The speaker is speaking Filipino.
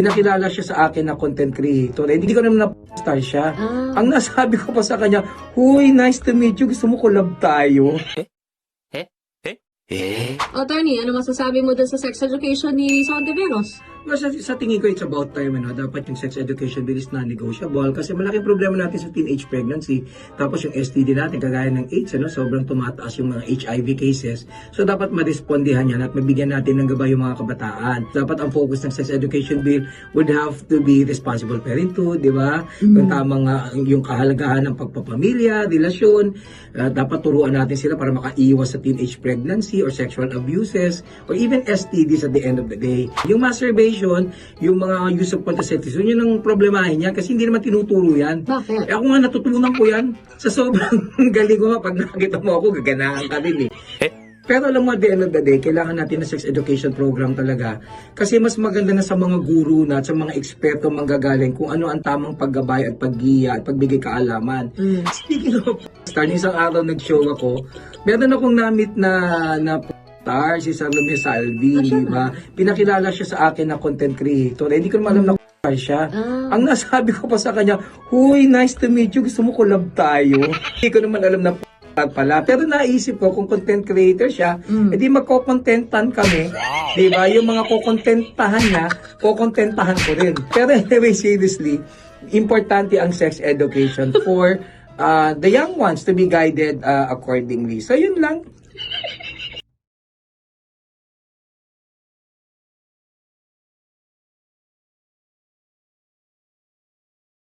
Pinakilala siya sa akin na content creator. Hindi ko naman na-star siya. Ang nasabi ko pa sa kanya, "Huy, nice to meet you. Gusto mo collab tayo?" Attorney, ano masasabi mo dun sa sex education ni Son Tiveros? Well, sa tingin ko, it's about time, dapat yung sex education bill is non-negotiable kasi malaking problema natin sa teenage pregnancy. Tapos yung STD natin, kagaya ng AIDS, sobrang tumataas yung mga HIV cases. So, dapat ma-respondihan yan at mabigyan natin ng gabay yung mga kabataan. Dapat ang focus ng sex education bill would have to be responsible parenthood, di ba? Yung tamang, yung kahalagahan ng pagpapamilya, relasyon. Dapat turuan natin sila para makaiwas sa teenage pregnancy or sexual abuses or even STDs at the end of the day. Yung masturbation, yung mga use of contraceptives, yun ang problemahin niya kasi hindi naman tinuturo yan. Bakit? Ako nga natutunan ko yan sa sobrang galing ko nga. Pag nakakita mo ako, gaganahan ka din eh. Pero alam mo, at the end of the day, kailangan natin ng sex education program talaga. Kasi mas maganda na sa mga guru na at sa mga eksperto manggagaling kung ano ang tamang paggabay at paggiya at pagbigay kaalaman. Speaking of star, isang araw nag-show ako, meron akong namit na star, si Salome Salvi, di ba? Pinakilala siya sa akin na content creator. Hindi ko naman alam na star siya. Ang nasabi ko pa sa kanya, "Huy, nice to meet you. Gusto mo collab tayo?" Hindi ko naman alam na pala. Pero naisip ko, kung content creator siya, edi magko-contentan kami. Diba? Yung mga kukontentahan niya, kukontentahan ko rin. Pero anyway, seriously, importante ang sex education for the young ones to be guided accordingly. So, yun lang.